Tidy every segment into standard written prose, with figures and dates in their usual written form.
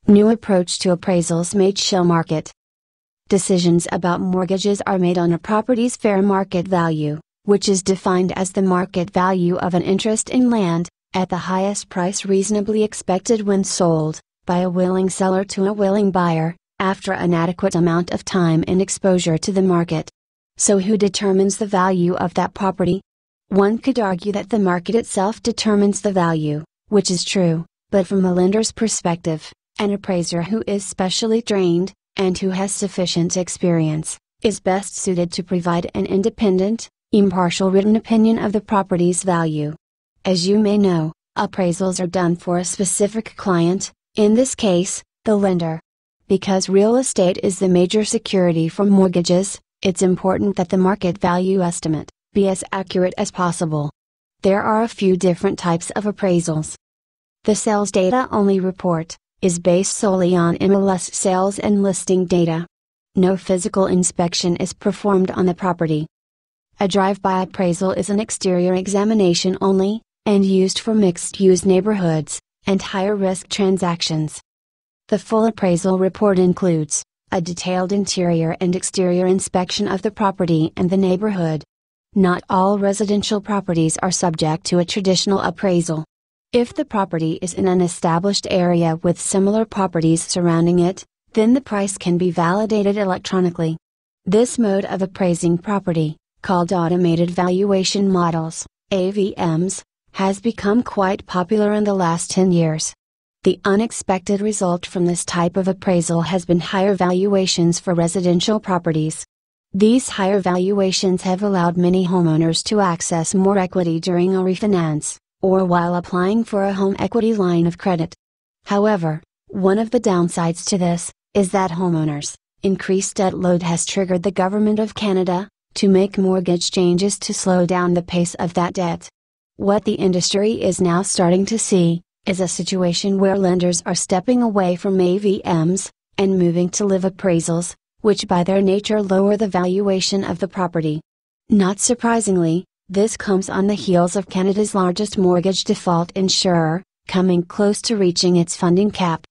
New approach to appraisals made chill market. Decisions about mortgages are made on a property's fair market value, which is defined as the market value of an interest in land, at the highest price reasonably expected when sold, by a willing seller to a willing buyer, after an adequate amount of time and exposure to the market. So who determines the value of that property? One could argue that the market itself determines the value, which is true, but from a lender's perspective, an appraiser who is specially trained, and who has sufficient experience, is best suited to provide an independent, impartial written opinion of the property's value. As you may know, appraisals are done for a specific client, in this case, the lender. Because real estate is the major security for mortgages, it's important that the market value estimate be as accurate as possible. There are a few different types of appraisals. The sales data only report is based solely on MLS sales and listing data. No physical inspection is performed on the property. A drive-by appraisal is an exterior examination only, and used for mixed-use neighborhoods and higher-risk transactions. The full appraisal report includes a detailed interior and exterior inspection of the property and the neighborhood. Not all residential properties are subject to a traditional appraisal. If the property is in an established area with similar properties surrounding it, then the price can be validated electronically. This mode of appraising property, called automated valuation models, AVMs, has become quite popular in the last 10 years. The unexpected result from this type of appraisal has been higher valuations for residential properties. These higher valuations have allowed many homeowners to access more equity during a refinance, or while applying for a home equity line of credit. However, one of the downsides to this is that homeowners' increased debt load has triggered the Government of Canada to make mortgage changes to slow down the pace of that debt. What the industry is now starting to see is a situation where lenders are stepping away from AVMs and moving to live appraisals, which by their nature lower the valuation of the property. Not surprisingly, this comes on the heels of Canada's largest mortgage default insurer, coming close to reaching its funding cap.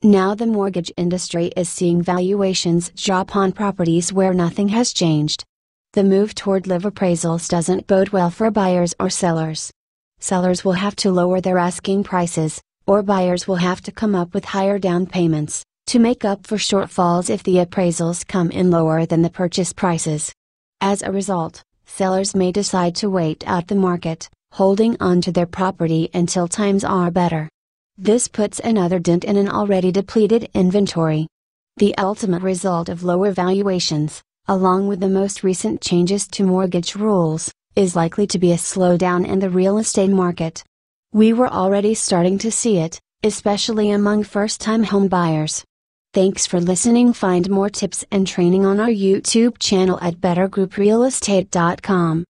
Now the mortgage industry is seeing valuations drop on properties where nothing has changed. The move toward live appraisals doesn't bode well for buyers or sellers. Sellers will have to lower their asking prices, or buyers will have to come up with higher down payments to make up for shortfalls if the appraisals come in lower than the purchase prices. As a result, sellers may decide to wait out the market, holding on to their property until times are better. This puts another dent in an already depleted inventory. The ultimate result of lower valuations, along with the most recent changes to mortgage rules, is likely to be a slowdown in the real estate market. We were already starting to see it, especially among first-time home buyers. Thanks for listening. Find more tips and training on our YouTube channel at bettergrouprealestate.com.